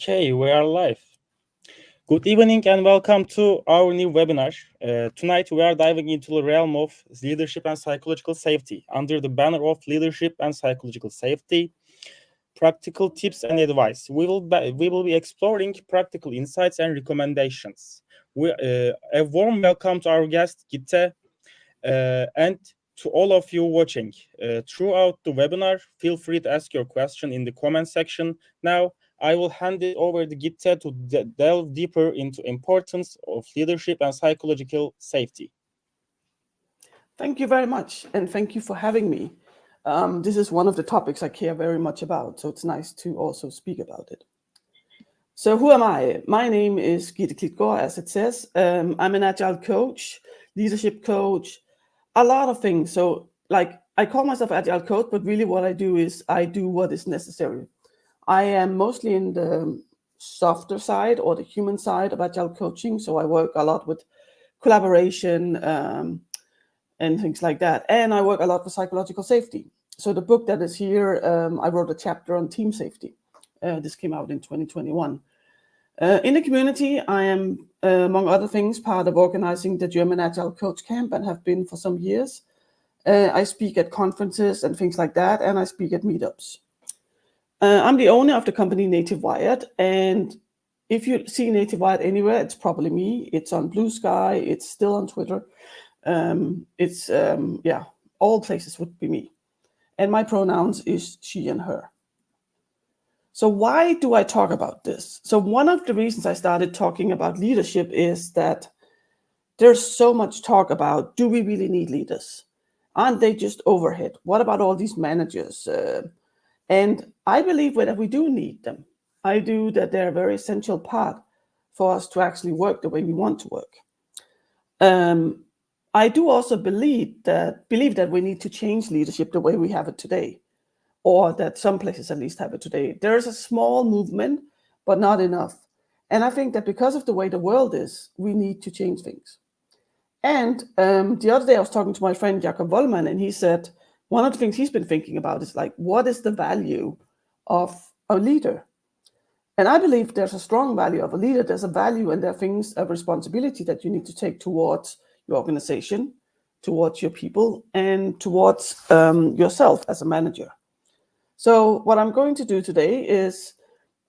Okay, we are live. Good evening and welcome to our new webinar. Tonight we are diving into the realm of leadership and psychological safety under the banner of leadership and psychological safety, practical tips and advice. We will be exploring practical insights and recommendations. A warm welcome to our guest Gitte and to all of you watching. Throughout the webinar, feel free to ask your question in the comment section. Now, I will hand it over to Gitte to delve deeper into importance of leadership and psychological safety. Thank you very much, and thank you for having me. This is one of the topics I care very much about, so it's nice to also speak about it. So who am I? My name is Gitte Klitgaard, as it says. I'm an agile coach, leadership coach, a lot of things. So like I call myself agile coach, but really what I do is I do what is necessary. I am mostly in the softer side or the human side of agile coaching. So I work a lot with collaboration and things like that. And I work a lot with psychological safety. So the book that is here, I wrote a chapter on team safety. This came out in 2021. In the community, I am, among other things, part of organizing the German Agile Coach Camp and have been for some years. I speak at conferences and things like that, and I speak at meetups. I'm the owner of the company Native Wired, and if you see Native Wired anywhere, it's probably me. It's on Blue Sky, it's still on Twitter. All places would be me. And my pronouns is she and her. So why do I talk about this? So one of the reasons I started talking about leadership is that there's so much talk about, do we really need leaders? Aren't they just overhead? What about all these managers? And I believe that we do need them. I do that they're a very essential part for us to actually work the way we want to work. I do also believe that we need to change leadership the way we have it today, or that some places at least have it today. There's a small movement, but not enough. And I think that because of the way the world is, we need to change things. And the other day I was talking to my friend Jakob Wollman, and he said one of the things he's been thinking about is like, what is the value of a leader? And I believe there's a strong value of a leader. There's a value and there are things of responsibility that you need to take towards your organization, towards your people, and towards yourself as a manager. So what I'm going to do today is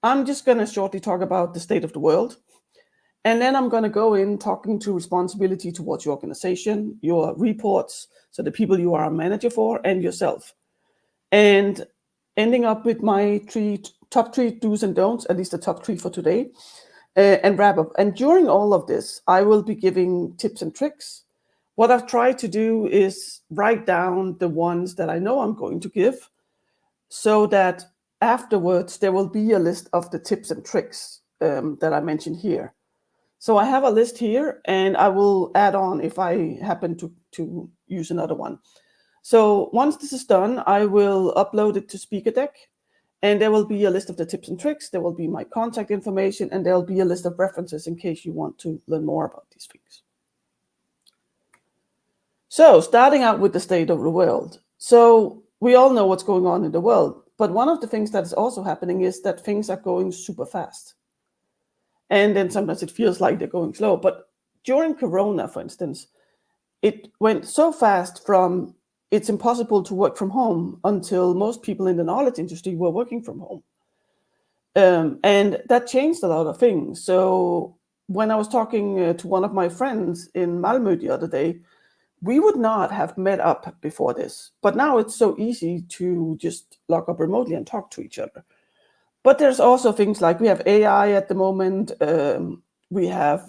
I'm just going to shortly talk about the state of the world. And then I'm going to go in talking to responsibility towards your organization, your reports, so the people you are a manager for, and yourself. And ending up with my top three do's and don'ts, at least the top three for today, and wrap up. And during all of this, I will be giving tips and tricks. What I've tried to do is write down the ones that I know I'm going to give, so that afterwards there will be a list of the tips and tricks that I mentioned here. So I have a list here, and I will add on if I happen to use another one. So once this is done, I will upload it to SpeakerDeck, and there will be a list of the tips and tricks. There will be my contact information, and there will be a list of references in case you want to learn more about these things. So starting out with the state of the world. So we all know what's going on in the world, but one of the things that is also happening is that things are going super fast. And then sometimes it feels like they're going slow. But during Corona, for instance, it went so fast from it's impossible to work from home until most people in the knowledge industry were working from home. And that changed a lot of things. So when I was talking to one of my friends in Malmö the other day, we would not have met up before this. But now it's so easy to just log up remotely and talk to each other. But there's also things like we have AI at the moment, we have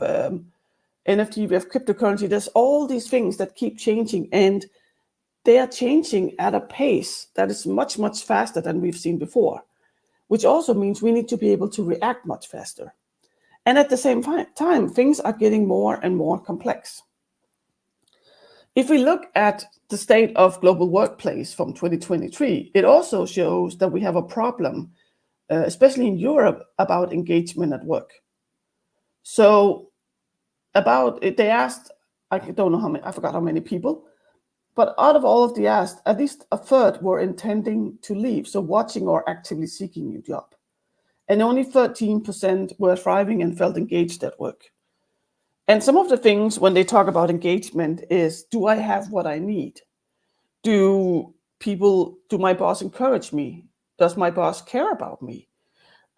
NFT, we have cryptocurrency. There's all these things that keep changing, and they are changing at a pace that is much, much faster than we've seen before, which also means we need to be able to react much faster. And at the same time, things are getting more and more complex. If we look at the state of global workplace from 2023, it also shows that we have a problem, especially in Europe, about engagement at work. So they asked, I don't know how many, I forgot how many people, but out of all of the asked, at least a third were intending to leave, so watching or actively seeking a new job. and only 13% were thriving and felt engaged at work. And some of the things when they talk about engagement is, do I have what I need? Do my boss encourage me? Does my boss care about me?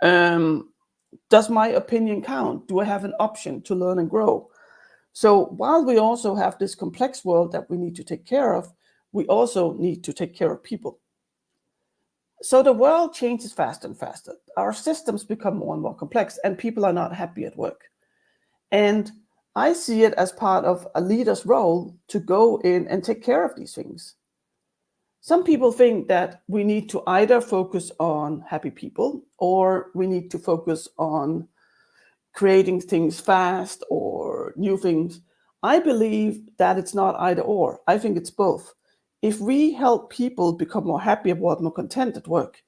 Does my opinion count? Do I have an option to learn and grow? So while we also have this complex world that we need to take care of, we also need to take care of people. So the world changes faster and faster. Our systems become more and more complex, and people are not happy at work. And I see it as part of a leader's role to go in and take care of these things. Some people think that we need to either focus on happy people, or we need to focus on creating things fast or new things. I believe that it's not either or. I think it's both. If we help people become more happy about, more content at work,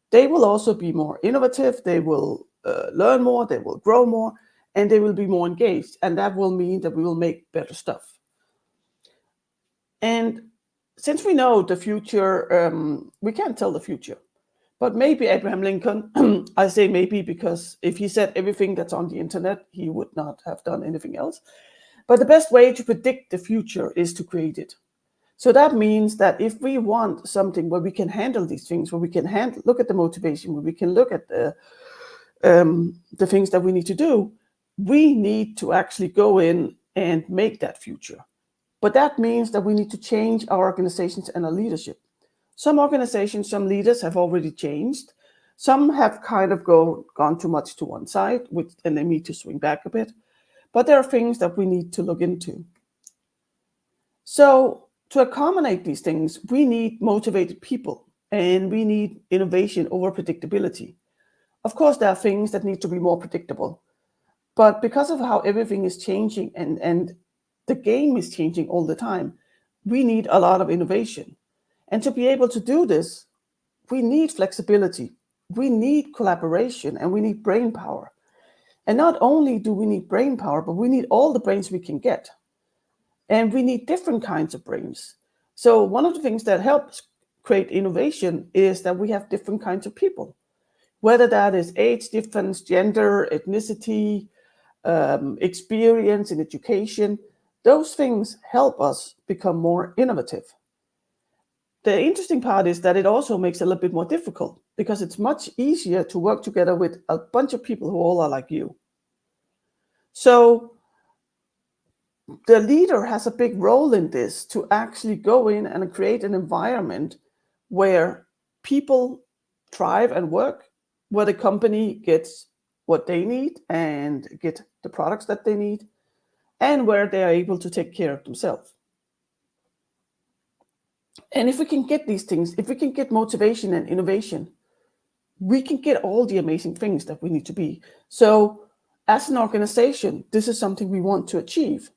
they will also be more innovative, they will learn more, they will grow more, and they will be more engaged. And that will mean that we will make better stuff. And since we know the future, we can't tell the future. But maybe Abraham Lincoln, I say maybe because if he said everything that's on the internet, he would not have done anything else. But the best way to predict the future is to create it. So that means that if we want something where we can handle these things, where we can look at the motivation, where we can look at the things that we need to do, we need to actually go in and make that future. But that means that we need to change our organizations and our leadership. Some organizations, some leaders have already changed. Some have kind of gone too much to one side, and they need to swing back a bit. But there are things that we need to look into. So to accommodate these things, we need motivated people, and we need innovation over predictability. Of course, there are things that need to be more predictable. But because of how everything is changing and the game is changing all the time, we need a lot of innovation. And to be able to do this, we need flexibility, we need collaboration, and we need brain power. And not only do we need brain power, but we need all the brains we can get. And we need different kinds of brains. So one of the things that helps create innovation is that we have different kinds of people, whether that is age difference, gender, ethnicity, experience in education. Those things help us become more innovative. The interesting part is that it also makes it a little bit more difficult because it's much easier to work together with a bunch of people who all are like you. So the leader has a big role in this to actually go in and create an environment where people thrive and work, where the company gets what they need and get the products that they need, and where they are able to take care of themselves. And if we can get these things, if we can get motivation and innovation, we can get all the amazing things that we need to be. So as an organization, this is something we want to achieve.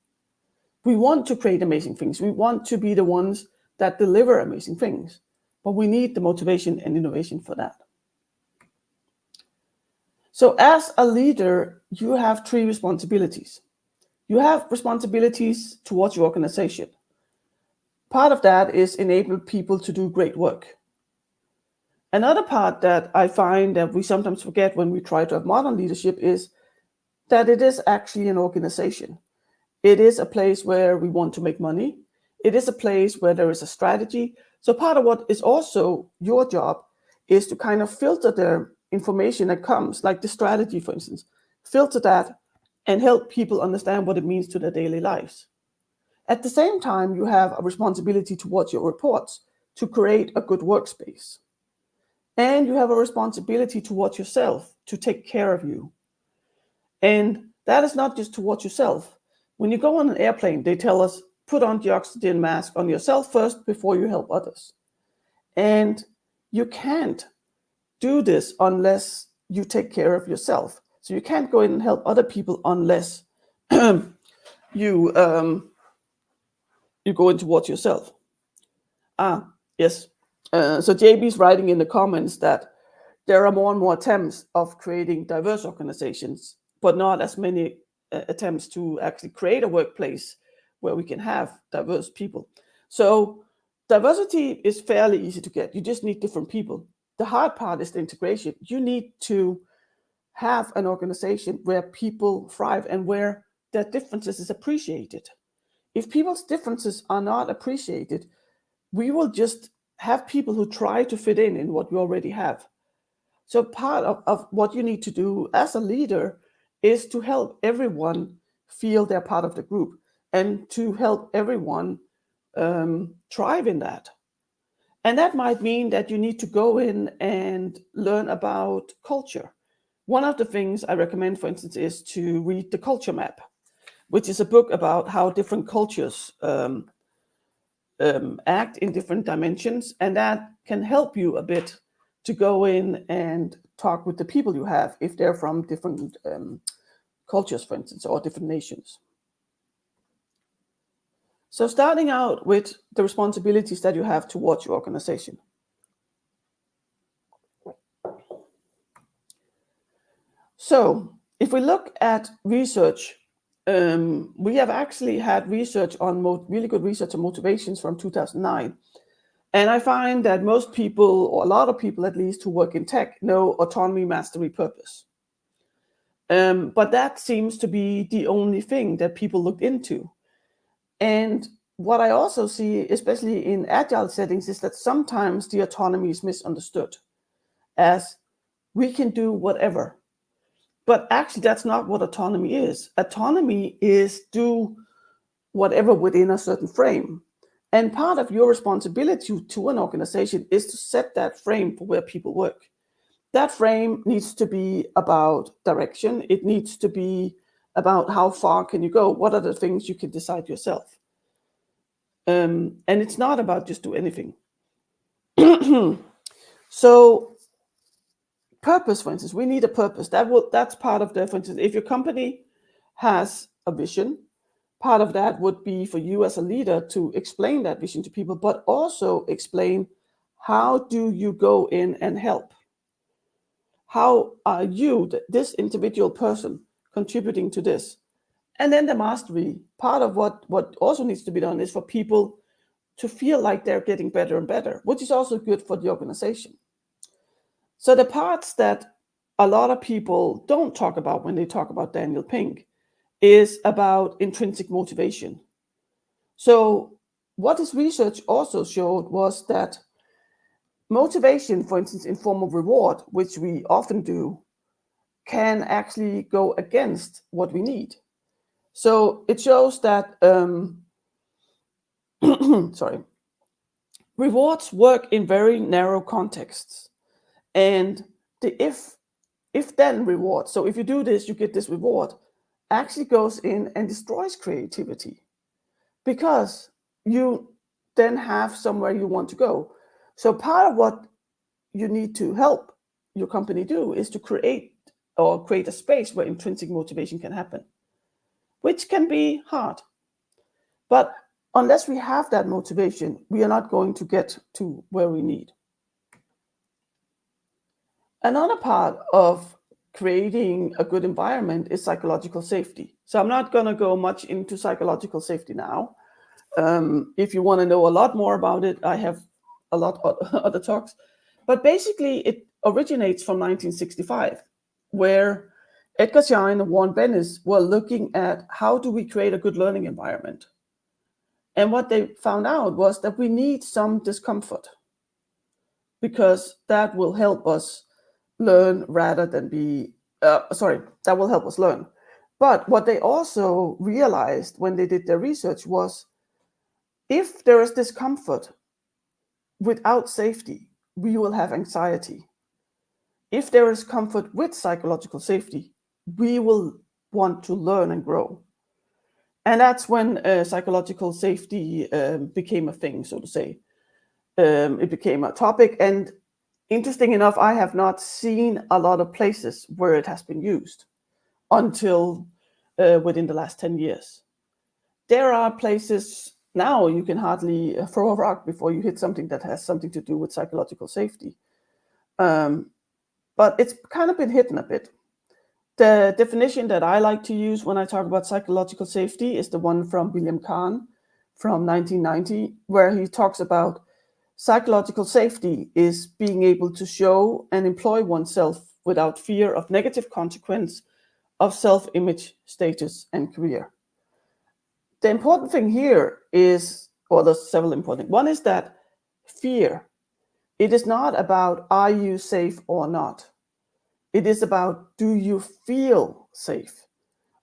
We want to create amazing things. We want to be the ones that deliver amazing things, but we need the motivation and innovation for that. So as a leader, you have 3 responsibilities. You have responsibilities towards your organization. Part of that is enable people to do great work. Another part that I find that we sometimes forget when we try to have modern leadership is that it is actually an organization. It is a place where we want to make money. It is a place where there is a strategy. So part of what is also your job is to kind of filter the information that comes, like the strategy, for instance, filter that and help people understand what it means to their daily lives. At the same time, you have a responsibility towards your reports to create a good workspace. And you have a responsibility towards yourself to take care of you. And that is not just towards yourself. When you go on an airplane, they tell us, put on the oxygen mask on yourself first before you help others. And you can't do this unless you take care of yourself. So you can't go in and help other people unless you go in towards yourself. Yes. So JB's writing in the comments that there are more and more attempts of creating diverse organizations, but not as many attempts to actually create a workplace where we can have diverse people. So diversity is fairly easy to get. You just need different people. The hard part is the integration. You need to have an organization where people thrive and where their differences is appreciated. If people's differences are not appreciated, we will just have people who try to fit in what you already have. So part of what you need to do as a leader is to help everyone feel they're part of the group and to help everyone thrive in that. And that might mean that you need to go in and learn about culture. One of the things I recommend, for instance, is to read The Culture Map, which is a book about how different cultures act in different dimensions. And that can help you a bit to go in and talk with the people you have if they're from different cultures, for instance, or different nations. So starting out with the responsibilities that you have towards your organization. So if we look at research, we have actually had research on really good research on motivations from 2009. And I find that most people, or a lot of people at least, who work in tech know autonomy, mastery, purpose. But that seems to be the only thing that people look into. And what I also see, especially in agile settings, is that sometimes the autonomy is misunderstood as we can do whatever. But actually, that's not what autonomy is. Autonomy is do whatever within a certain frame. And part of your responsibility to an organization is to set that frame for where people work. That frame needs to be about direction. It needs to be about how far can you go? What are the things you can decide yourself? And it's not about just do anything. So purpose, for instance, we need a purpose. That's part of the, for instance, if your company has a vision, part of that would be for you as a leader to explain that vision to people, but also explain how do you go in and help? How are you, this individual person, contributing to this? And then the mastery, part of what also needs to be done is for people to feel like they're getting better and better, which is also good for the organization. So the parts that a lot of people don't talk about when they talk about Daniel Pink is about intrinsic motivation. So what his research also showed was that motivation, for instance, in form of reward, which we often do, can actually go against what we need. So it shows that rewards work in very narrow contexts, and the if then reward, so if you do this you get this reward, actually goes in and destroys creativity, because you then have somewhere you want to go. So part of what you need to help your company do is to create a space where intrinsic motivation can happen, which can be hard. But unless we have that motivation, we are not going to get to where we need. Another part of creating a good environment is psychological safety. So I'm not going to go much into psychological safety now. If you want to know a lot more about it, I have a lot of other talks. But basically, it originates from 1965, where Edgar Schein and Warren Bennis were looking at how do we create a good learning environment. And what they found out was that we need some discomfort, because that will help us learn rather than that will help us learn. But what they also realized when they did their research was, if there is discomfort without safety, we will have anxiety. If there is comfort with psychological safety, we will want to learn and grow. And that's when psychological safety became a thing, so to say. It became a topic. And interesting enough, I have not seen a lot of places where it has been used until within the last 10 years. There are places now you can hardly throw a rock before you hit something that has something to do with psychological safety. But it's kind of been hidden a bit. The definition that I like to use when I talk about psychological safety is the one from William Kahn from 1990, where he talks about psychological safety is being able to show and employ oneself without fear of negative consequence of self-image, status, and career. The important thing here is, or there's several important. One is that fear, it is not about are you safe or not. It is about, do you feel safe?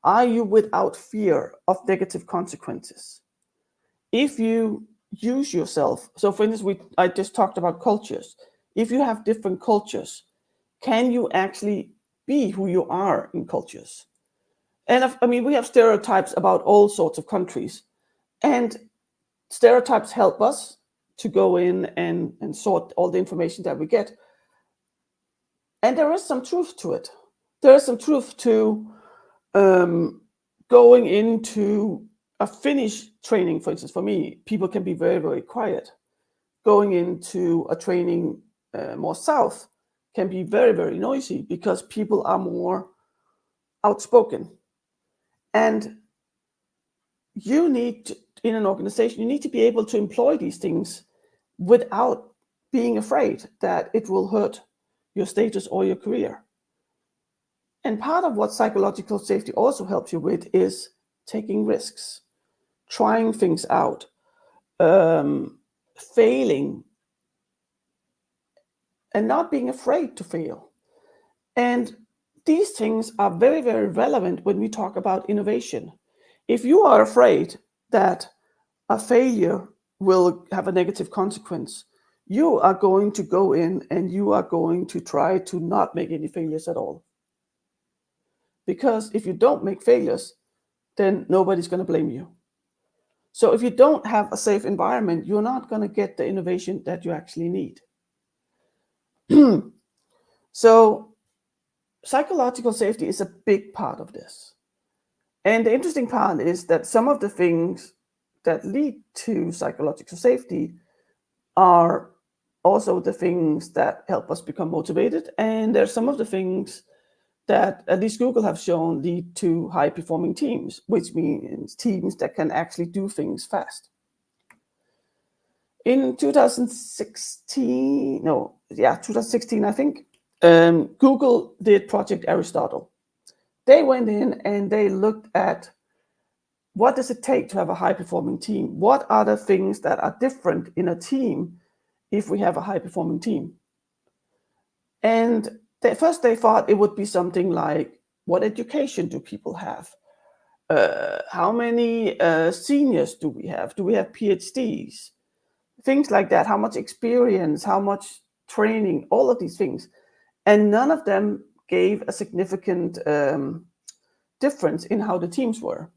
Are you without fear of negative consequences? If you use yourself, so for instance, I just talked about cultures. If you have different cultures, can you actually be who you are in cultures? And I mean, we have stereotypes about all sorts of countries, and stereotypes help us to go in and sort all the information that we get. And there is some truth to it. There is some truth to going into a Finnish training, for instance. For me, people can be very, very quiet. Going into a training more south can be very, very noisy because people are more outspoken. And you need to, in an organization, you need to be able to employ these things without being afraid that it will hurt your status or your career. And part of what psychological safety also helps you with is taking risks, trying things out, failing, and not being afraid to fail. And these things are very, very relevant when we talk about innovation. If you are afraid that a failure will have a negative consequence, you are going to go in and you are going to try to not make any failures at all. Because if you don't make failures, then nobody's going to blame you. So if you don't have a safe environment, you're not going to get the innovation that you actually need. So psychological safety is a big part of this. And the interesting part is that some of the things that lead to psychological safety are also the things that help us become motivated. And there's some of the things that at least Google have shown lead to high performing teams, which means teams that can actually do things fast. In 2016, I think, Google did Project Aristotle. They went in and they looked at what does it take to have a high performing team? What are the things that are different in a team if we have a high performing team? And first they thought it would be something like, what education do people have? How many seniors do we have? Do we have PhDs? Things like that. How much experience? How much training? All of these things. And none of them gave a significant difference in how the teams were.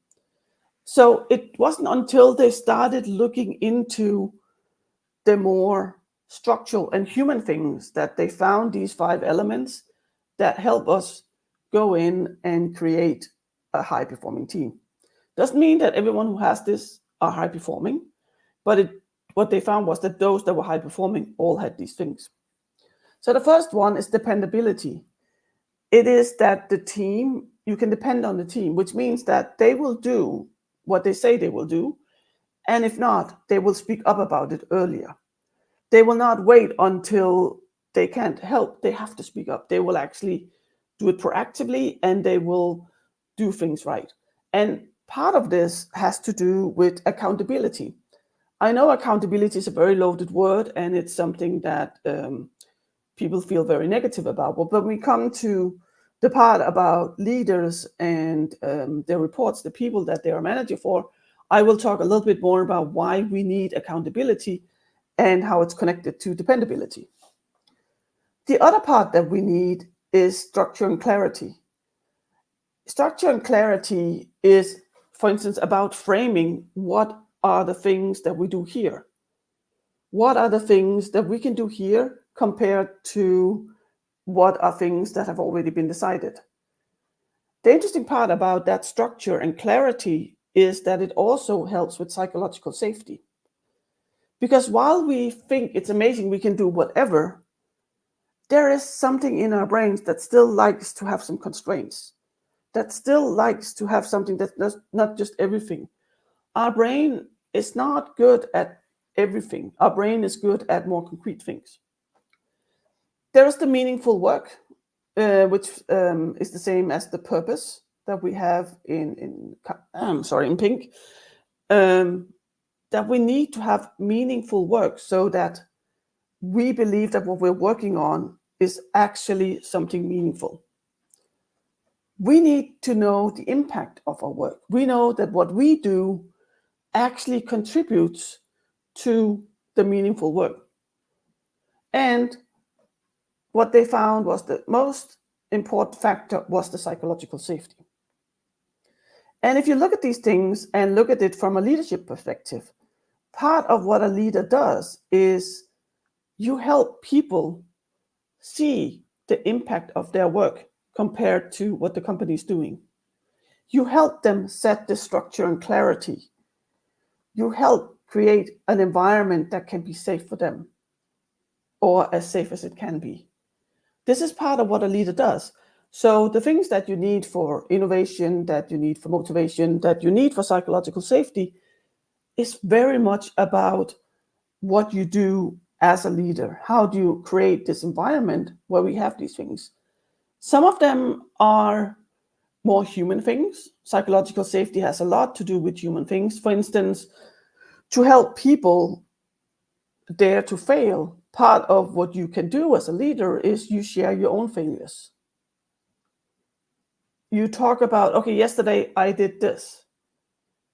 So it wasn't until they started looking into the more structural and human things that they found these 5 elements that help us go in and create a high performing team. Doesn't mean that everyone who has this are high performing, but what they found was that those that were high performing all had these things. So the first one is dependability. It is that the team, you can depend on the team, which means that they will do what they say they will do. And if not, they will speak up about it earlier. They will not wait until they can't help. They have to speak up. They will actually do it proactively and they will do things right. And part of this has to do with accountability. I know accountability is a very loaded word and it's something that people feel very negative about. But when we come to the part about leaders and their reports, the people that they are managing for, I will talk a little bit more about why we need accountability and how it's connected to dependability. The other part that we need is structure and clarity. Structure and clarity is, for instance, about framing what are the things that we do here. What are the things that we can do here compared to what are things that have already been decided? The interesting part about that structure and clarity is that it also helps with psychological safety. Because while we think it's amazing we can do whatever, there is something in our brains that still likes to have some constraints, that still likes to have something that's not just everything. Our brain is not good at everything. Our brain is good at more concrete things. There is the meaningful work. which is the same as the purpose that we have in pink, that we need to have meaningful work so that we believe that what we're working on is actually something meaningful. We need to know the impact of our work. We know that what we do actually contributes to the meaningful work. And what they found was the most important factor was the psychological safety. And if you look at these things and look at it from a leadership perspective, part of what a leader does is you help people see the impact of their work compared to what the company is doing. You help them set the structure and clarity. You help create an environment that can be safe for them, or as safe as it can be. This is part of what a leader does. So the things that you need for innovation, that you need for motivation, that you need for psychological safety is very much about what you do as a leader. How do you create this environment where we have these things? Some of them are more human things. Psychological safety has a lot to do with human things. For instance, to help people dare to fail, part of what you can do as a leader is you share your own failures. You talk about, okay, yesterday I did this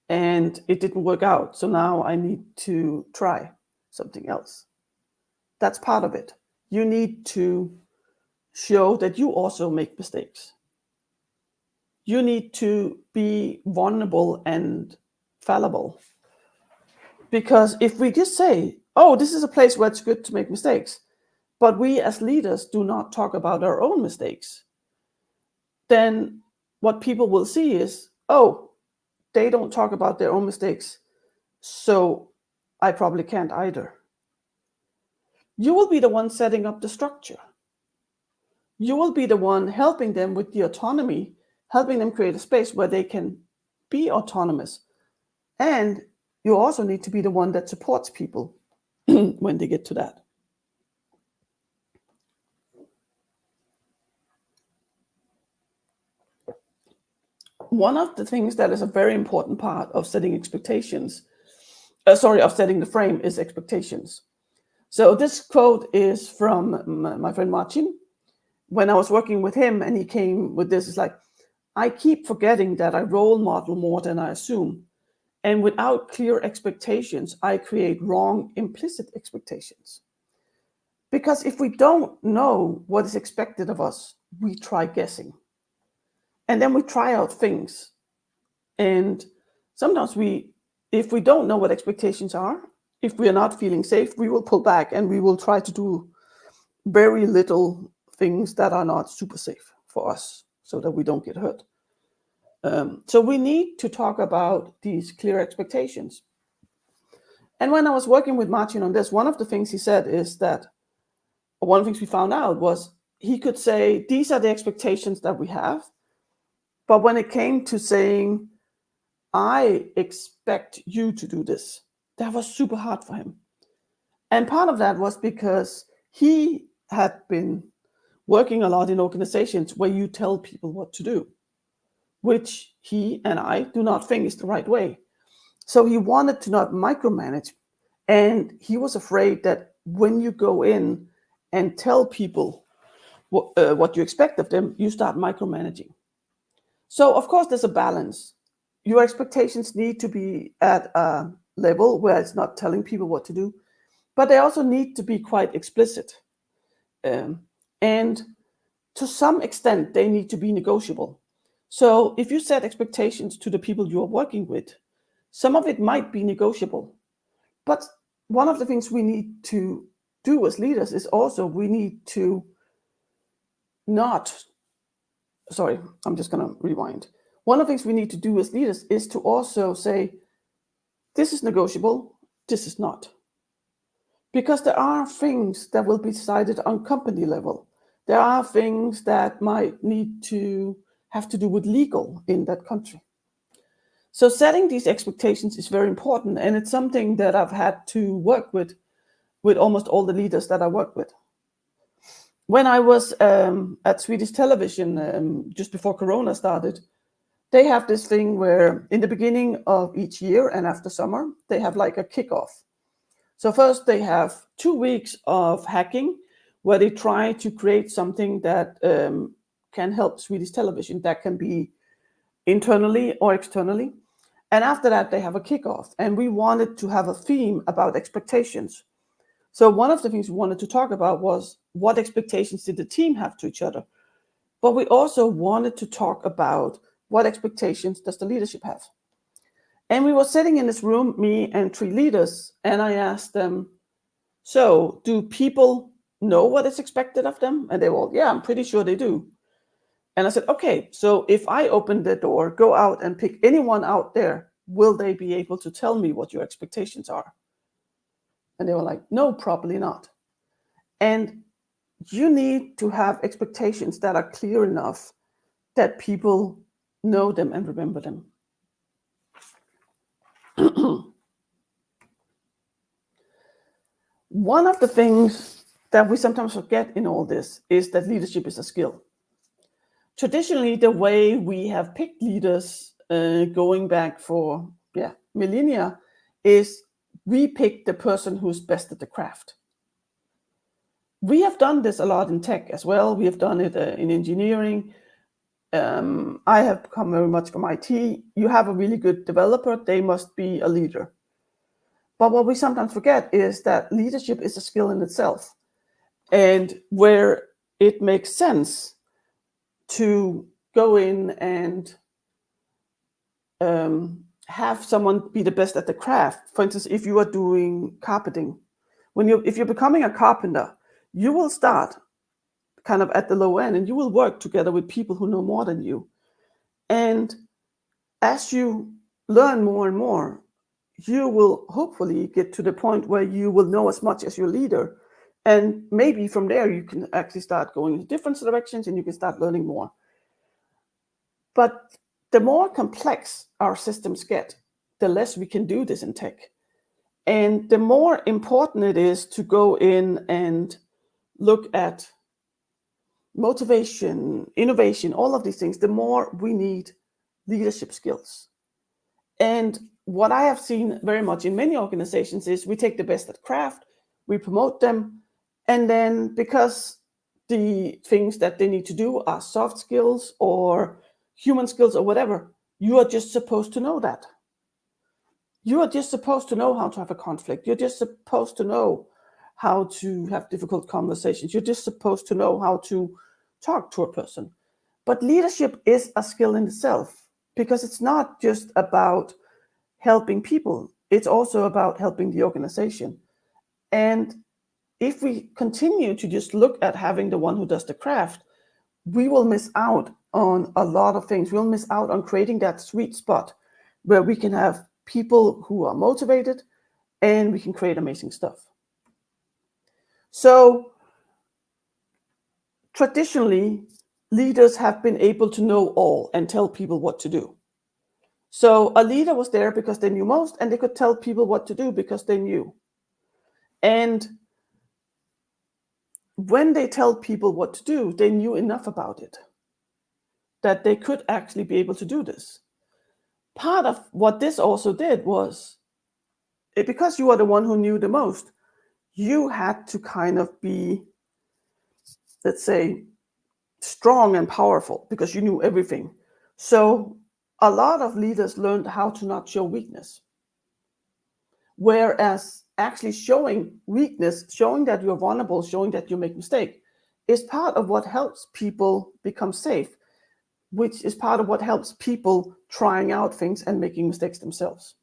and it didn't work out, so now I need to try something else. That's part of it. You need to show that you also make mistakes. You need to be vulnerable and fallible. Because if we just say, oh, this is a place where it's good to make mistakes, but we as leaders do not talk about our own mistakes, then what people will see is, oh, they don't talk about their own mistakes, so I probably can't either. You will be the one setting up the structure. You will be the one helping them with the autonomy, helping them create a space where they can be autonomous. And you also need to be the one that supports people when they get to that. One of the things that is a very important part of setting expectations, of setting the frame is expectations. So this quote is from my friend Martin. When I was working with him and he came with this, it's like, I keep forgetting that I role model more than I assume. And without clear expectations, I create wrong implicit expectations. Because if we don't know what is expected of us, we try guessing. And then we try out things. And sometimes if we don't know what expectations are, if we are not feeling safe, we will pull back and we will try to do very little things that are not super safe for us so that we don't get hurt. So we need to talk about these clear expectations. And when I was working with Martin on this, one of the things he said is that, one of the things we found out was he could say, these are the expectations that we have. But when it came to saying, I expect you to do this, that was super hard for him. And part of that was because he had been working a lot in organizations where you tell people what to do, which he and I do not think is the right way. So he wanted to not micromanage. And he was afraid that when you go in and tell people what you expect of them, you start micromanaging. So, of course, there's a balance. Your expectations need to be at a level where it's not telling people what to do, but they also need to be quite explicit. And to some extent, they need to be negotiable. So if you set expectations to the people you are working with, some of it might be negotiable. But one of the things we need to do as leaders is also we need to I'm just going to rewind. One of the things we need to do as leaders is to also say, this is negotiable, this is not. Because there are things that will be decided on company level. There are things that might need to have to do with legal in that country. So setting these expectations is very important, and it's something that I've had to work with almost all the leaders that I work with. when I was at Swedish Television just before Corona started, they have this thing where in the beginning of each year and after summer, they have like a kickoff. So first they have 2 weeks of hacking where they try to create something that can help Swedish Television, that can be internally or externally. And after that, they have a kickoff. And we wanted to have a theme about expectations. So one of the things we wanted to talk about was what expectations did the team have to each other? But we also wanted to talk about what expectations does the leadership have? And we were sitting in this room, me and 3 leaders, and I asked them, so do people know what is expected of them? And they were, yeah, I'm pretty sure they do. And I said, okay, so if I open the door, go out and pick anyone out there, will they be able to tell me what your expectations are? And they were like, no, probably not. And you need to have expectations that are clear enough that people know them and remember them. One of the things that we sometimes forget in all this is that leadership is a skill. Traditionally, the way we have picked leaders going back for millennia is we pick the person who's best at the craft. We have done this a lot in tech as well. We have done it in engineering. I have come very much from IT. You have a really good developer, they must be a leader. But what we sometimes forget is that leadership is a skill in itself. And where it makes sense to go in and have someone be the best at the craft. For instance, if you are doing carpenting, if you're becoming a carpenter, you will start kind of at the low end and you will work together with people who know more than you. And as you learn more and more, you will hopefully get to the point where you will know as much as your leader. And maybe from there, you can actually start going in different directions and you can start learning more. But the more complex our systems get, the less we can do this in tech. And the more important it is to go in and look at motivation, innovation, all of these things, the more we need leadership skills. And what I have seen very much in many organizations is we take the best at craft, we promote them, and then because the things that they need to do are soft skills or human skills or whatever, you are just supposed to know that. You are just supposed to know how to have a conflict. You're just supposed to know how to have difficult conversations. You're just supposed to know how to talk to a person. But leadership is a skill in itself because it's not just about helping people. It's also about helping the organization. And if we continue to just look at having the one who does the craft, we will miss out on a lot of things. We'll miss out on creating that sweet spot where we can have people who are motivated and we can create amazing stuff. So traditionally, leaders have been able to know all and tell people what to do. So a leader was there because they knew most and they could tell people what to do because they knew. And when they tell people what to do, they knew enough about it that they could actually be able to do this. Part of what this also did was, because you are the one who knew the most, you had to kind of be, let's say, strong and powerful because you knew everything. So a lot of leaders learned how to not show weakness. Whereas actually showing weakness, showing that you're vulnerable, showing that you make mistakes, is part of what helps people become safe, which is part of what helps people trying out things and making mistakes themselves.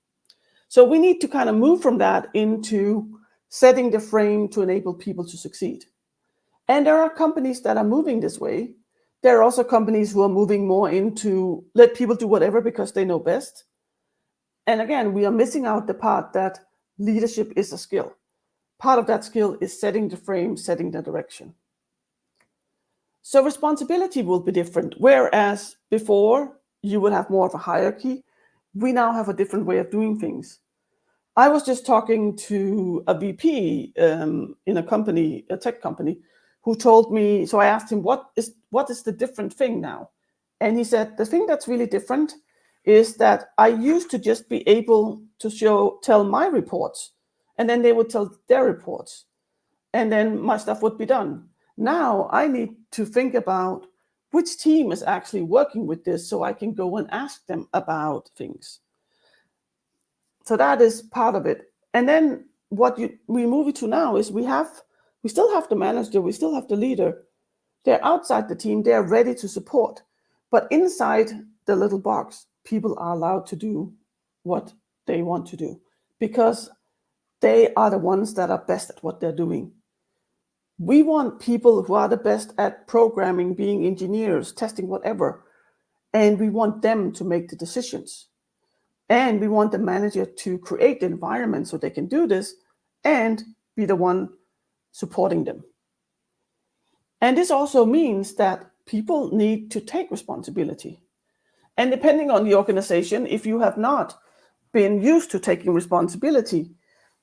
So we need to kind of move from that into setting the frame to enable people to succeed. And there are companies that are moving this way. There are also companies who are moving more into let people do whatever because they know best. And again, we are missing out the part that leadership is a skill. Part of that skill is setting the frame, setting the direction. So responsibility will be different. Whereas before you would have more of a hierarchy, we now have a different way of doing things. I was just talking to a VP in a company, a tech company, who told me, so I asked him, what is the different thing now? And he said, the thing that's really different is that I used to just be able to tell my reports, and then they would tell their reports, and then my stuff would be done. Now I need to think about which team is actually working with this, so I can go and ask them about things. So that is part of it. And then what we move it to now is we still have the manager, we still have the leader. They're outside the team, they're ready to support. But inside the little box, people are allowed to do what they want to do because they are the ones that are best at what they're doing. We want people who are the best at programming, being engineers, testing, whatever. And we want them to make the decisions. And we want the manager to create the environment so they can do this and be the one supporting them. And this also means that people need to take responsibility. And depending on the organization, if you have not been used to taking responsibility,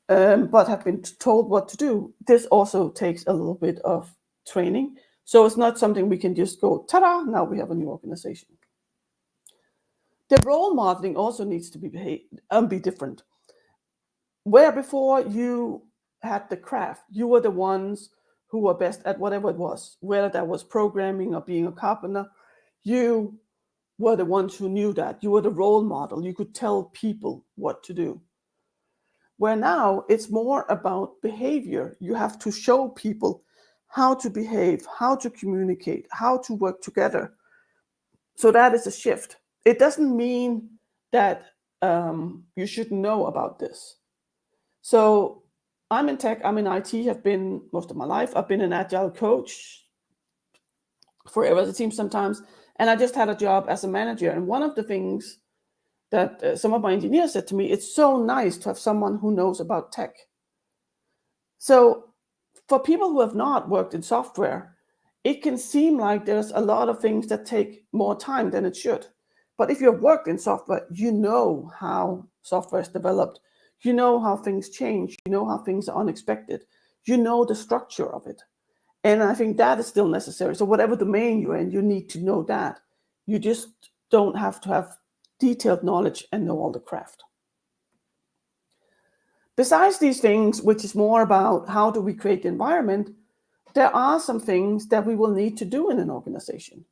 but have been told what to do, this also takes a little bit of training. So it's not something we can just go, ta-da, now we have a new organization. The role modeling also needs to be different. Where before you had the craft, you were the ones who were best at whatever it was, whether that was programming or being a carpenter, you were the ones who knew that. You were the role model. You could tell people what to do. Where now it's more about behavior. You have to show people how to behave, how to communicate, how to work together. So that is a shift. It doesn't mean that you shouldn't know about this. So I'm in tech, I'm in IT, have been most of my life. I've been an agile coach forever, it seems sometimes. And I just had a job as a manager. And one of the things that some of my engineers said to me, it's so nice to have someone who knows about tech. So for people who have not worked in software, it can seem like there's a lot of things that take more time than it should. But if you've worked in software, you know how software is developed. You know how things change. You know how things are unexpected. You know the structure of it. And I think that is still necessary. So whatever domain you're in, you need to know that. You just don't have to have detailed knowledge and know all the craft. Besides these things, which is more about how do we create the environment, there are some things that we will need to do in an organization.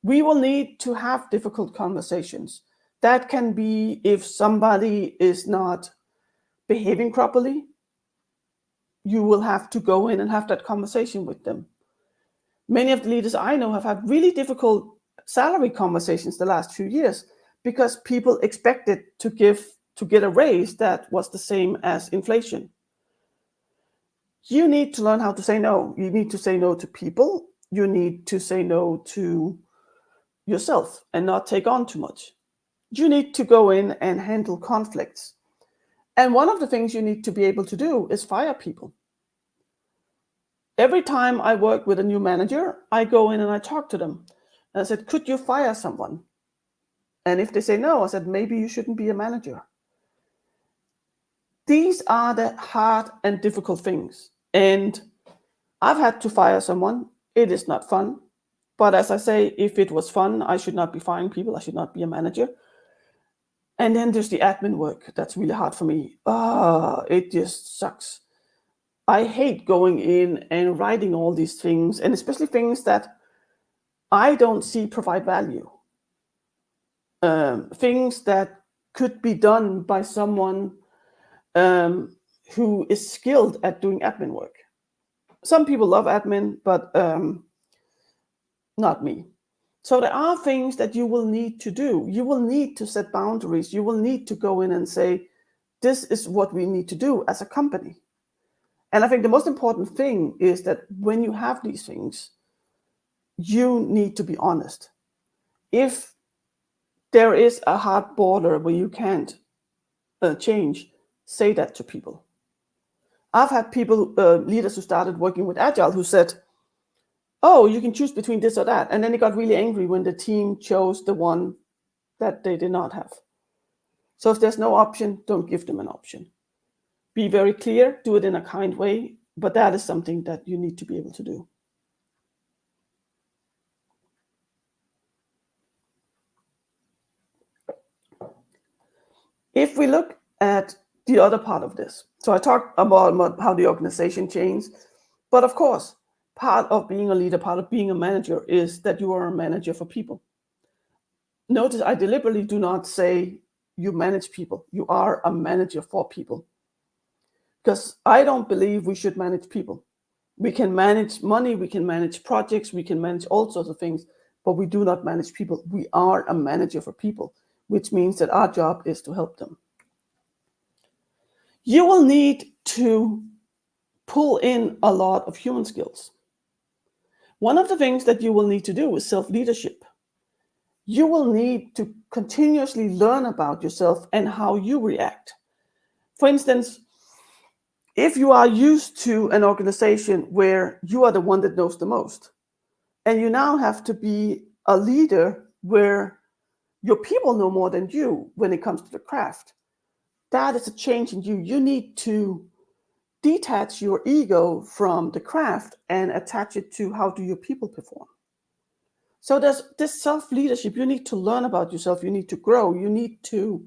We will need to have difficult conversations. That can be if somebody is not behaving properly, you will have to go in and have that conversation with them. Many of the leaders I know have had really difficult salary conversations the last few years because people expected to get a raise that was the same as inflation. You need to learn how to say no. You need to say no to people. You need to say no to yourself and not take on too much. You need to go in and handle conflicts. And one of the things you need to be able to do is fire people. Every time I work with a new manager, I go in and I talk to them. And I said, could you fire someone? And if they say no, I said, maybe you shouldn't be a manager. These are the hard and difficult things. And I've had to fire someone. It is not fun. But as I say, if it was fun, I should not be firing people. I should not be a manager. And then there's the admin work. That's really hard for me. It just sucks. I hate going in and writing all these things, and especially things that I don't see provide value. Things that could be done by someone who is skilled at doing admin work. Some people love admin, but not me. So there are things that you will need to do. You will need to set boundaries. You will need to go in and say, this is what we need to do as a company. And I think the most important thing is that when you have these things, you need to be honest. If there is a hard border where you can't change, say that to people. I've had people, leaders who started working with Agile who said, oh, you can choose between this or that. And then they got really angry when the team chose the one that they did not have. So if there's no option, don't give them an option. Be very clear, do it in a kind way, But that is something that you need to be able to do. If we look at the other part of this, so I talked about how the organization changed, but of course, part of being a leader, part of being a manager is that you are a manager for people. Notice I deliberately do not say you manage people. You are a manager for people. Because I don't believe we should manage people. We can manage money, we can manage projects, we can manage all sorts of things, but we do not manage people. We are a manager for people, which means that our job is to help them. You will need to pull in a lot of human skills. One of the things that you will need to do is self-leadership. You will need to continuously learn about yourself and how you react. For instance, if you are used to an organization where you are the one that knows the most, and you now have to be a leader where your people know more than you when it comes to the craft, that is a change in you. You need to detach your ego from the craft and attach it to how do your people perform. So there's this self-leadership. You need to learn about yourself. You need to grow. You need to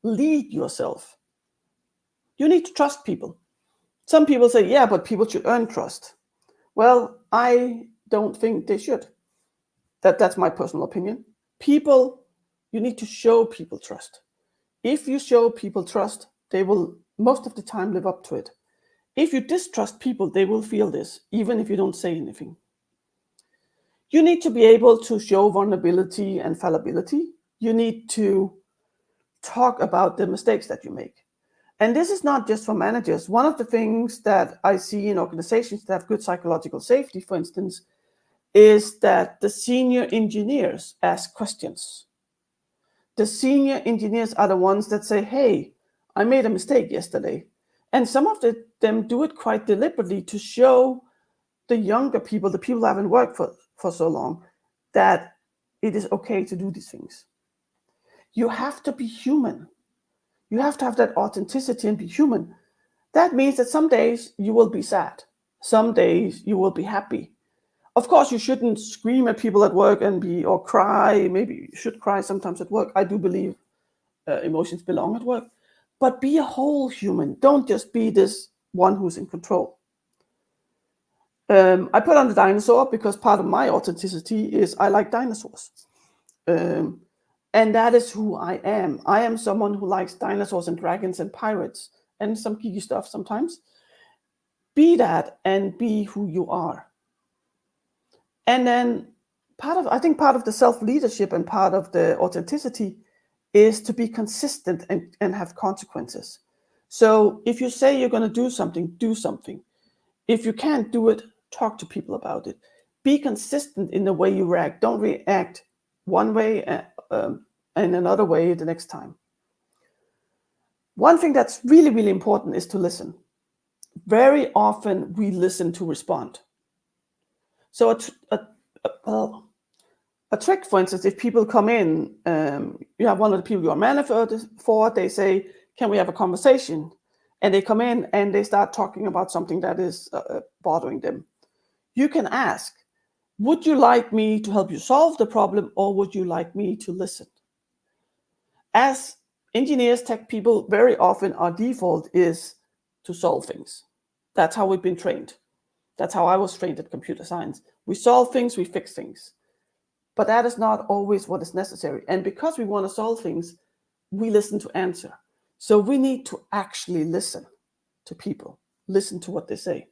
lead yourself. You need to trust people. Some people say, yeah, but people should earn trust. Well, I don't think they should. That's my personal opinion. People, you need to show people trust. If you show people trust, they will most of the time live up to it. If you distrust people, they will feel this, even if you don't say anything. You need to be able to show vulnerability and fallibility. You need to talk about the mistakes that you make. And this is not just for managers. One of the things that I see in organizations that have good psychological safety, for instance, is that the senior engineers ask questions. The senior engineers are the ones that say, hey, I made a mistake yesterday. And some of them do it quite deliberately to show the younger people, the people who haven't worked for so long, that it is okay to do these things. You have to be human. You have to have that authenticity and be human. That means that some days you will be sad. Some days you will be happy. Of course, you shouldn't scream at people at work or cry. Maybe you should cry sometimes at work. I do believe emotions belong at work. But be a whole human. Don't just be this one who's in control. I put on the dinosaur because part of my authenticity is I like dinosaurs. And that is who I am. I am someone who likes dinosaurs and dragons and pirates and some geeky stuff sometimes. Be that and be who you are. And then I think part of the self-leadership and part of the authenticity is to be consistent and have consequences. So if you say you're going to do something. If you can't do it, talk to people about it. Be consistent in the way you react. Don't react one way and another way the next time. One thing that's really, really important is to listen. Very often we listen to respond. So a trick, for instance, if people come in, you have one of the people you are manager for, they say, can we have a conversation? And they come in and they start talking about something that is bothering them. You can ask, would you like me to help you solve the problem, or would you like me to listen? As engineers, tech people, very often our default is to solve things. That's how we've been trained. That's how I was trained at computer science. We solve things, we fix things. But that is not always what is necessary. And because we want to solve things, we listen to answer. So we need to actually listen to people, listen to what they say.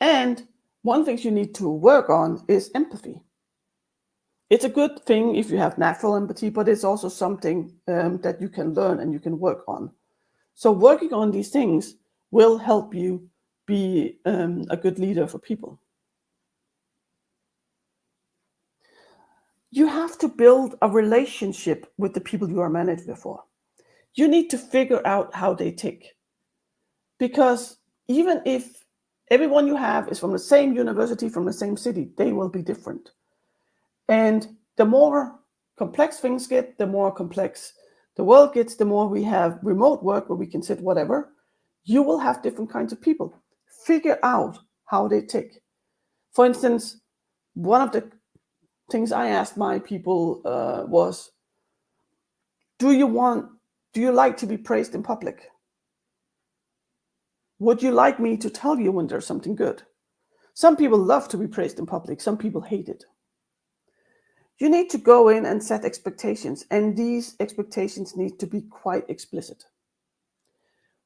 And one thing you need to work on is empathy. It's a good thing if you have natural empathy, but it's also something that you can learn and you can work on. So working on these things will help you be a good leader for people. You have to build a relationship with the people you are managing for. You need to figure out how they tick. Because even if everyone you have is from the same university, from the same city, they will be different. And the more complex things get, the more complex the world gets, the more we have remote work where we can sit whatever, you will have different kinds of people. figure out how they tick. For instance, one of the things I asked my people was, do you like to be praised in public? Would you like me to tell you when there's something good? Some people love to be praised in public. Some people hate it. You need to go in and set expectations, and these expectations need to be quite explicit.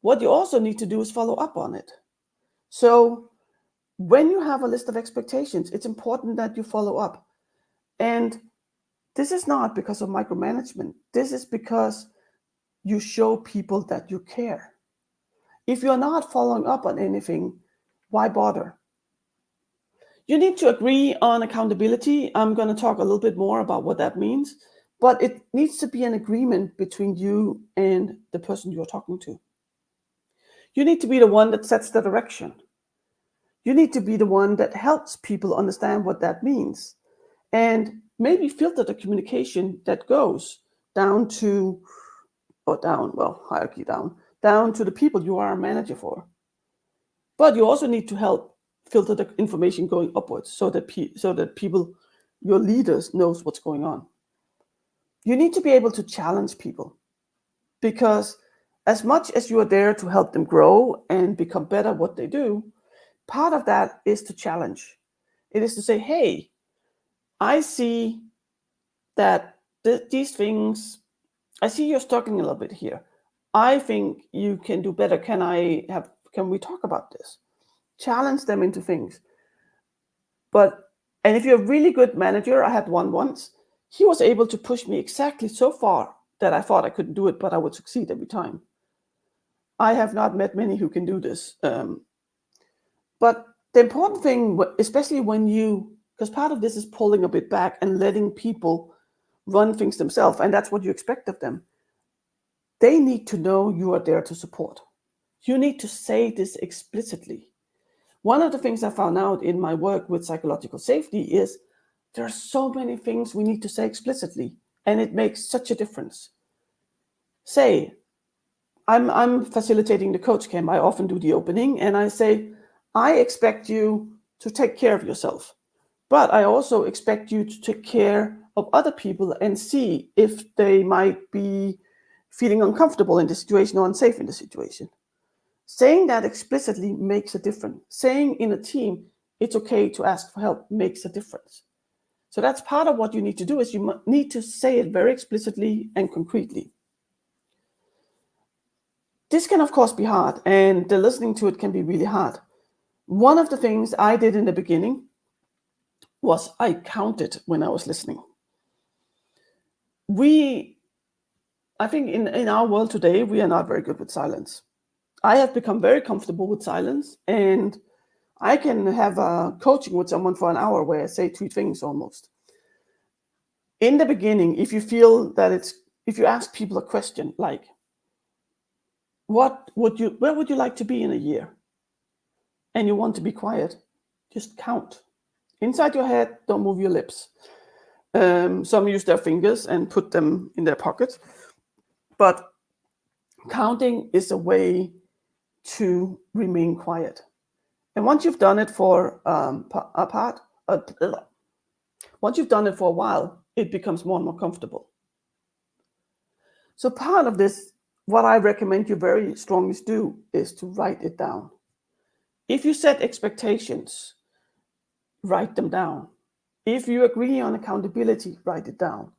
What you also need to do is follow up on it. So when you have a list of expectations, it's important that you follow up. And this is not because of micromanagement. This is because you show people that you care. If you're not following up on anything, why bother? You need to agree on accountability. I'm going to talk a little bit more about what that means, but it needs to be an agreement between you and the person you're talking to. You need to be the one that sets the direction. You need to be the one that helps people understand what that means, and maybe filter the communication that goes down to, hierarchy down to the people you are a manager for. But you also need to help filter the information going upwards so that people, your leaders, knows what's going on. You need to be able to challenge people, because as much as you are there to help them grow and become better at what they do, part of that is to challenge. It is to say, hey, I see that these things, I see you're struggling a little bit here. I think you can do better. Can we talk about this? Challenge them into things. And if you're a really good manager, I had one once, he was able to push me exactly so far that I thought I couldn't do it, but I would succeed every time. I have not met many who can do this. But the important thing, especially because part of this is pulling a bit back and letting people run things themselves, and that's what you expect of them. They need to know you are there to support. You need to say this explicitly. One of the things I found out in my work with psychological safety is there are so many things we need to say explicitly, and it makes such a difference. Say, I'm facilitating the coach camp. I often do the opening, and I say, I expect you to take care of yourself, but I also expect you to take care of other people and see if they might be feeling uncomfortable in the situation or unsafe in the situation. Saying that explicitly makes a difference. Saying in a team, it's okay to ask for help, makes a difference. So that's part of what you need to do, is you need to say it very explicitly and concretely. This can, of course, be hard, and the listening to it can be really hard. One of the things I did in the beginning was I counted when I was listening. I think in our world today, we are not very good with silence. I have become very comfortable with silence, and I can have a coaching with someone for an hour where I say 3 things almost. In the beginning, if you feel that if you ask people a question like, where would you like to be in a year? And you want to be quiet, just count. Inside your head, don't move your lips. Some use their fingers and put them in their pocket. But counting is a way to remain quiet. And once you've done it for once you've done it for a while, it becomes more and more comfortable. So part of this, what I recommend you very strongly do, is to write it down. If you set expectations, write them down. If you agree on accountability, write it down.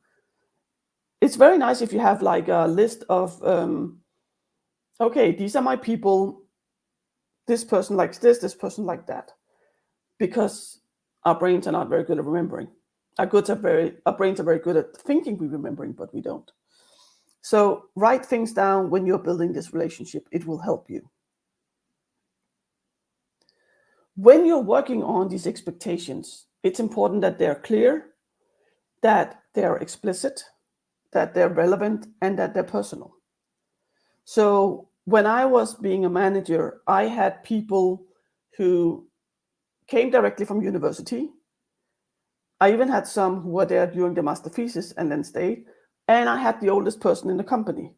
It's very nice if you have like a list of, okay, these are my people. This person likes this person like that. Because our brains are not very good at remembering. Our brains are very good at thinking we're remembering, but we don't. So write things down when you're building this relationship. It will help you. When you're working on these expectations, it's important that they're clear, that they're explicit, that they're relevant, and that they're personal. So when I was being a manager, I had people who came directly from university. I even had some who were there during the master thesis and then stayed. And I had the oldest person in the company.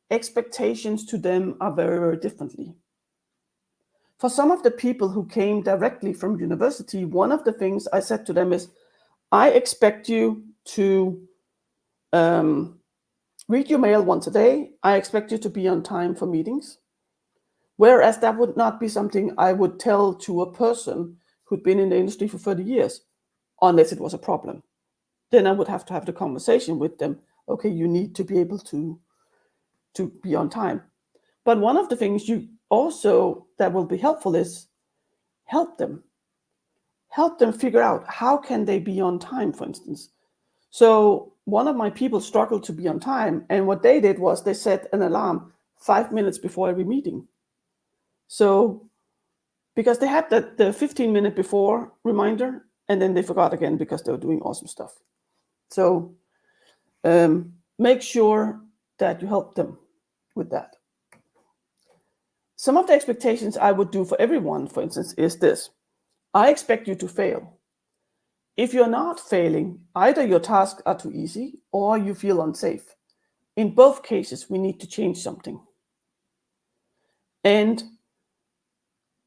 Expectations to them are very, very differently. For some of the people who came directly from university, one of the things I said to them is, I expect you to read your mail once a day. I expect you to be on time for meetings. Whereas that would not be something I would tell to a person who'd been in the industry for 30 years, unless it was a problem. Then I would have to have the conversation with them. Okay, you need to be able to be on time. But one of the things you also that will be helpful is help them figure out how can they be on time, for instance. So one of my people struggled to be on time, and what they did was they set an alarm 5 minutes before every meeting. So because they had the 15-minute before reminder, and then they forgot again because they were doing awesome stuff. So make sure that you help them with that. Some of the expectations I would do for everyone, for instance, is this. I expect you to fail. If you're not failing, either your tasks are too easy or you feel unsafe. In both cases, we need to change something. And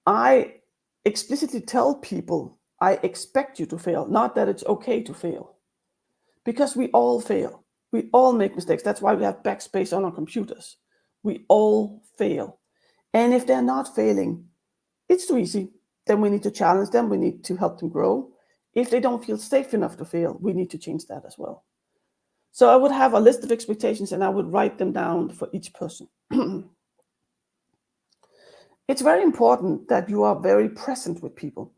I explicitly tell people, I expect you to fail, not that it's okay to fail. Because we all fail. We all make mistakes. That's why we have backspace on our computers. We all fail. And if they're not failing, it's too easy. Then we need to challenge them. We need to help them grow. If they don't feel safe enough to fail, we need to change that as well. So I would have a list of expectations and I would write them down for each person. It's very important that you are very present with people.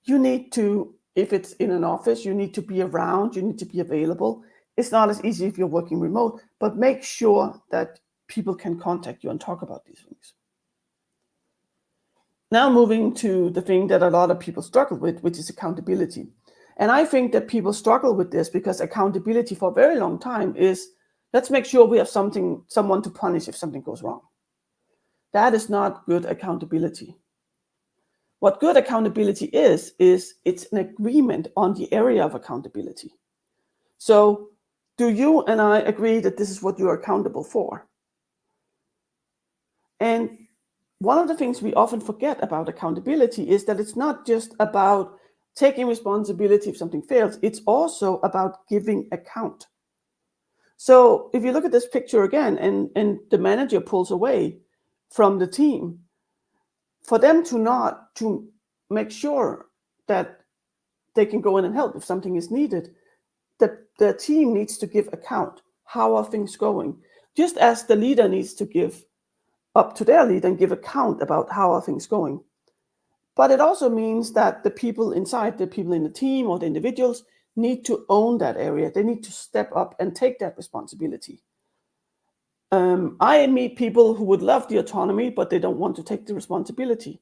You need to, if it's in an office, you need to be around, you need to be available. It's not as easy if you're working remote, but make sure that people can contact you and talk about these things. Now moving to the thing that a lot of people struggle with, which is accountability. And I think that people struggle with this because accountability for a very long time is, let's make sure we have someone to punish if something goes wrong. That is not good accountability. What good accountability is it's an agreement on the area of accountability. So do you and I agree that this is what you are accountable for? And one of the things we often forget about accountability is that it's not just about taking responsibility if something fails, it's also about giving account. So if you look at this picture again and the manager pulls away from the team, for them to make sure that they can go in and help if something is needed, the team needs to give account. How are things going? Just as the leader needs to give up to their lead and give account about how are things going. But it also means that the people inside, the people in the team or the individuals need to own that area. They need to step up and take that responsibility. I meet people who would love the autonomy, but they don't want to take the responsibility.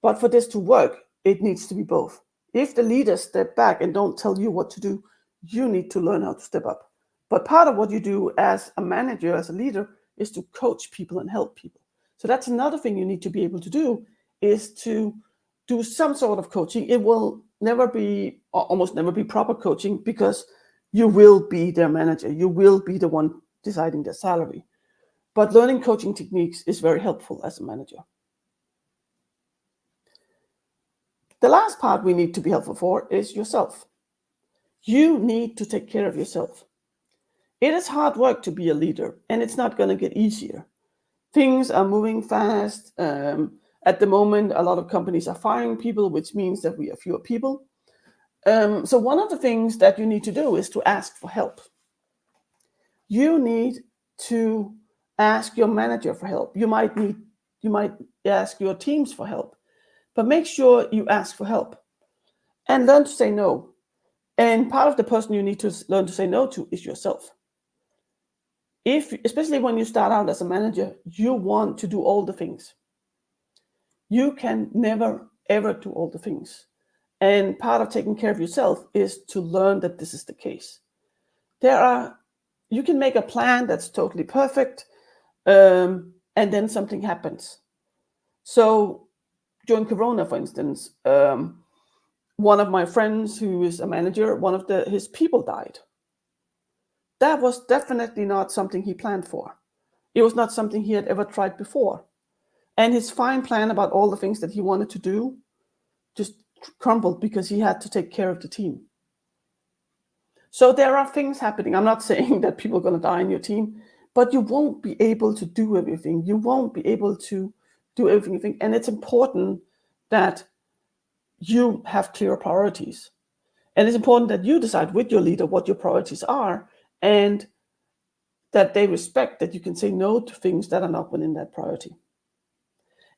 But for this to work, it needs to be both. If the leaders step back and don't tell you what to do, you need to learn how to step up. But part of what you do as a manager, as a leader, is to coach people and help people. So that's another thing you need to be able to do, is to do some sort of coaching. It will never be, or almost never be proper coaching, because you will be their manager. You will be the one deciding their salary. But learning coaching techniques is very helpful as a manager. The last part we need to be helpful for is yourself. You need to take care of yourself. It is hard work to be a leader, and it's not going to get easier. Things are moving fast. At the moment, a lot of companies are firing people, which means that we have fewer people. So one of the things that you need to do is to ask for help. You need to ask your manager for help. You might ask your teams for help, but make sure you ask for help and learn to say no. And part of the person you need to learn to say no to is yourself. Especially when you start out as a manager, you want to do all the things. You can never, ever do all the things. And part of taking care of yourself is to learn that this is the case. You can make a plan that's totally perfect, and then something happens. So during Corona, for instance, one of my friends who is a manager, his people died. That was definitely not something he planned for. It was not something he had ever tried before. And his fine plan about all the things that he wanted to do just crumbled because he had to take care of the team. So there are things happening. I'm not saying that people are going to die in your team, but you won't be able to do everything. You won't be able to do everything you think. And it's important that you have clear priorities. And it's important that you decide with your leader what your priorities are, and that they respect that you can say no to things that are not within that priority.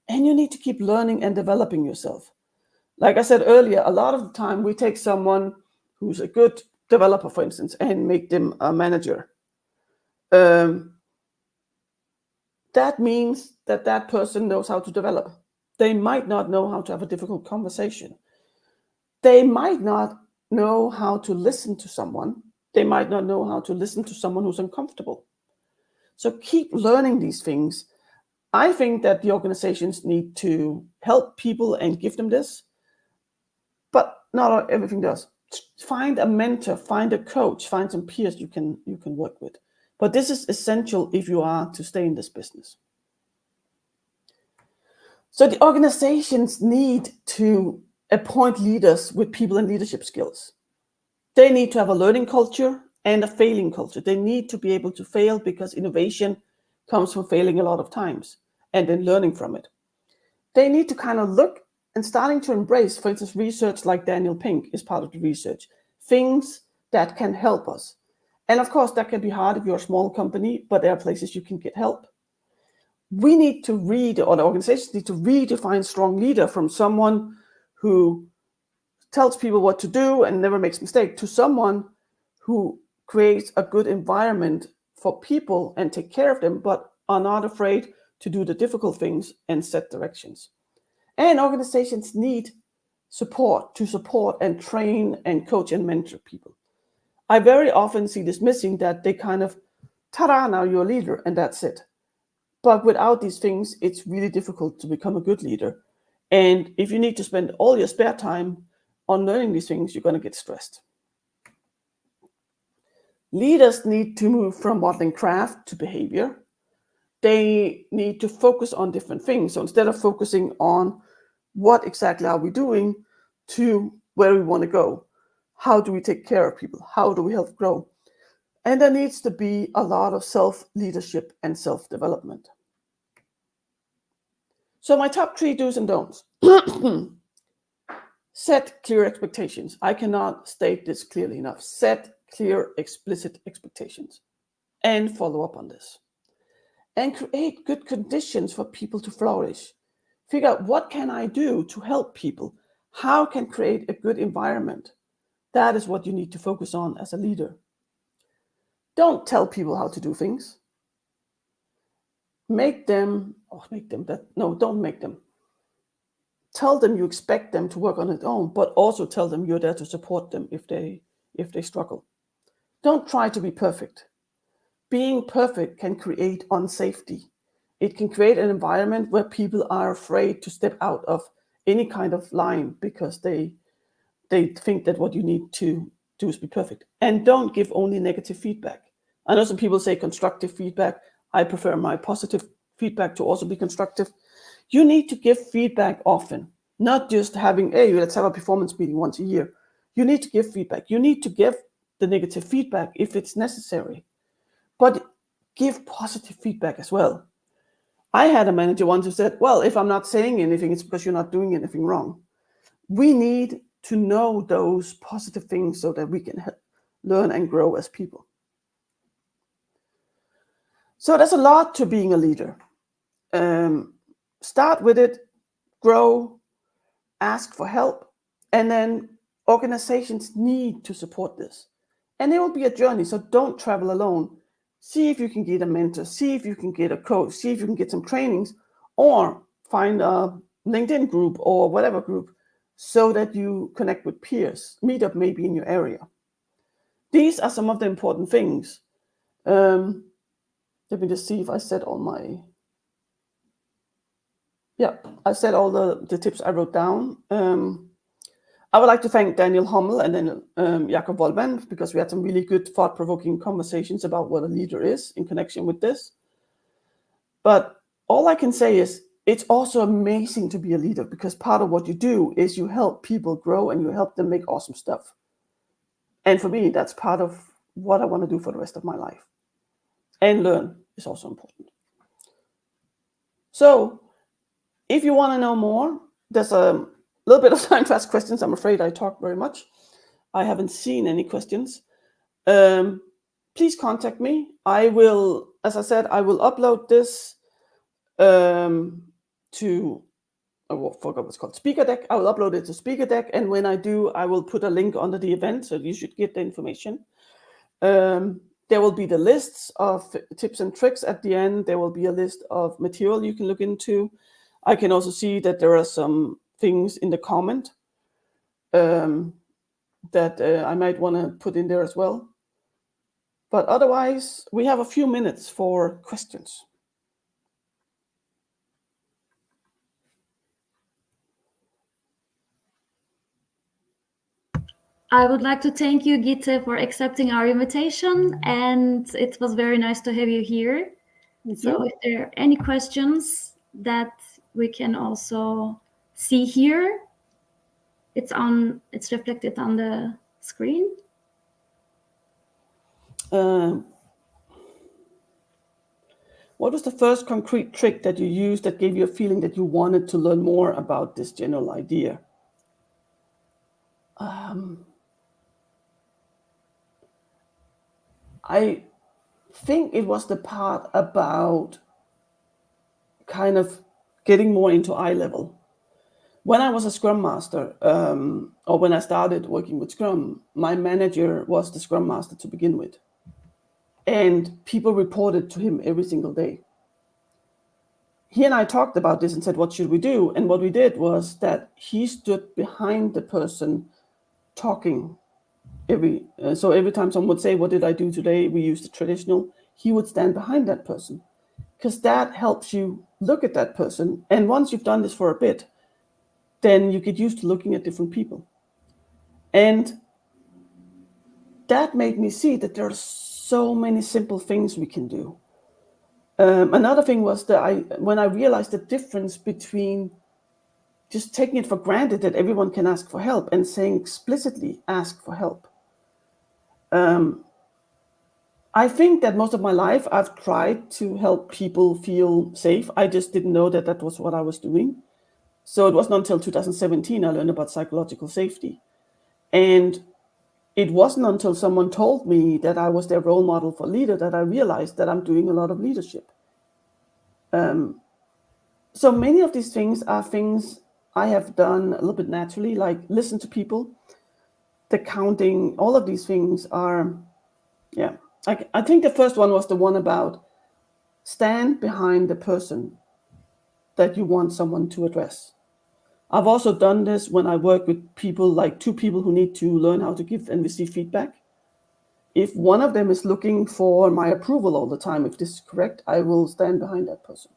And you need to keep learning and developing yourself. Like I said earlier, a lot of the time we take someone who's a good developer, for instance, and make them a manager. That means that that person knows how to develop. They might not know how to have a difficult conversation. They might not know how to listen to someone. They might not know how to listen to someone who's uncomfortable. So keep learning these things. I think that the organizations need to help people and give them this, but not everything does. Find a mentor, find a coach, find some peers you can work with. But this is essential if you are to stay in this business. So the organizations need to appoint leaders with people and leadership skills. They need to have a learning culture and a failing culture. They need to be able to fail, because innovation comes from failing a lot of times and then learning from it. They need to kind of look and starting to embrace, for instance, research like Daniel Pink is part of the research, things that can help us. And of course, that can be hard if you're a small company, but there are places you can get help. We need to read, or the organizations need to redefine strong leader from someone who tells people what to do and never makes mistake, to someone who creates a good environment for people and take care of them, but are not afraid to do the difficult things and set directions. And organizations need support to support and train and coach and mentor people. I very often see this missing, that they kind of, ta-da, now you're a leader and that's it. But without these things, it's really difficult to become a good leader. And if you need to spend all your spare time on learning these things, you're going to get stressed. Leaders need to move from modeling craft to behavior. They need to focus on different things. So instead of focusing on what exactly are we doing, to where we want to go. How do we take care of people? How do we help grow? And there needs to be a lot of self-leadership and self-development. So my top 3 do's and don'ts. Set clear expectations. I cannot state this clearly enough. Set clear, explicit expectations and follow up on this. And create good conditions for people to flourish. Figure out, what can I do to help people? How can I create a good environment? That is what you need to focus on as a leader. Don't tell people how to do things. Don't make them. Tell them you expect them to work on their own, but also tell them you're there to support them if they struggle. Don't try to be perfect. Being perfect can create unsafety. It can create an environment where people are afraid to step out of any kind of line because they think that what you need to do is be perfect. And don't give only negative feedback. I know some people say constructive feedback. I prefer my positive feedback to also be constructive. You need to give feedback often, not just having, hey, let's have a performance meeting once a year. You need to give feedback. You need to give the negative feedback if it's necessary, but give positive feedback as well. I had a manager once who said, well, if I'm not saying anything, it's because you're not doing anything wrong. We need to know those positive things so that we can learn and grow as people. So there's a lot to being a leader. Start with it, grow, ask for help, and then organizations need to support this. And it will be a journey, so don't travel alone. See if you can get a mentor, see if you can get a coach, see if you can get some trainings, or find a LinkedIn group or whatever group so that you connect with peers. Meetup maybe in your area. These are some of the important things. Let me just see if I said all my... Yeah, I said all the tips I wrote down. I would like to thank Daniel Hummel and then Jakob Wollmann, because we had some really good thought-provoking conversations about what a leader is in connection with this. But all I can say is, it's also amazing to be a leader, because part of what you do is you help people grow and you help them make awesome stuff. And for me, that's part of what I want to do for the rest of my life. And learn is also important. So if you want to know more, there's a little bit of time to ask questions. I'm afraid I talk very much. I haven't seen any questions. Please contact me. I will, as I said, I will upload this to, I forgot what's called, Speaker Deck. I will upload it to Speaker Deck, and when I do, I will put a link under the event, so you should get the information. There will be the lists of tips and tricks at the end. There will be a list of material you can look into. I can also see that there are some things in the comment that I might want to put in there as well. But otherwise, we have a few minutes for questions. I would like to thank you, Gitte, for accepting our invitation, and it was very nice to have you here. So if there are any questions that we can also see here, it's reflected on the screen. What was the first concrete trick that you used that gave you a feeling that you wanted to learn more about this general idea? I think it was the part about kind of getting more into eye level. When I was a Scrum Master, or when I started working with Scrum, my manager was the Scrum Master to begin with. And people reported to him every single day. He and I talked about this and said, what should we do? And what we did was that he stood behind the person talking. So every time someone would say, what did I do today? We used the traditional. He would stand behind that person, because that helps you look at that person. And once you've done this for a bit, then you get used to looking at different people. And that made me see that there are so many simple things we can do. Another thing was that when I realized the difference between just taking it for granted that everyone can ask for help and saying explicitly, ask for help. I think that most of my life I've tried to help people feel safe. I just didn't know that that was what I was doing. So it wasn't until 2017 I learned about psychological safety. And it wasn't until someone told me that I was their role model for leader that I realized that I'm doing a lot of leadership. So many of these things are things I have done a little bit naturally, like listen to people, the counting, all of these things are, yeah. I think the first one was the one about stand behind the person that you want someone to address. I've also done this when I work with people, like two people who need to learn how to give and receive feedback. If one of them is looking for my approval all the time, if this is correct, I will stand behind that person.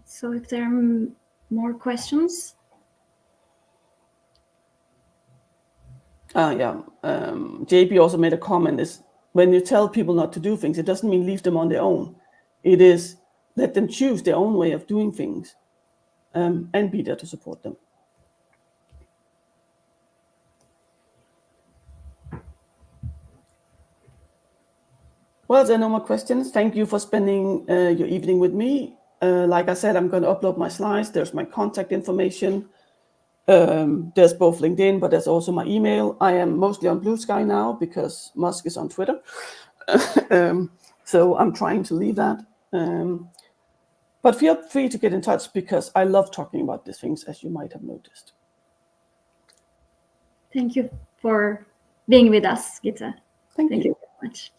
So if there are more questions. JP also made a comment, is when you tell people not to do things, it doesn't mean leave them on their own. It is let them choose their own way of doing things, and be there to support them. Well, there are no more questions. Thank you for spending your evening with me. Like I said, I'm going to upload my slides. There's my contact information. There's both LinkedIn, but there's also my email. I am mostly on Blue Sky now because Musk is on Twitter. So I'm trying to leave that. But feel free to get in touch because I love talking about these things, as you might have noticed. Thank you for being with us, Gitte. Thank you very much.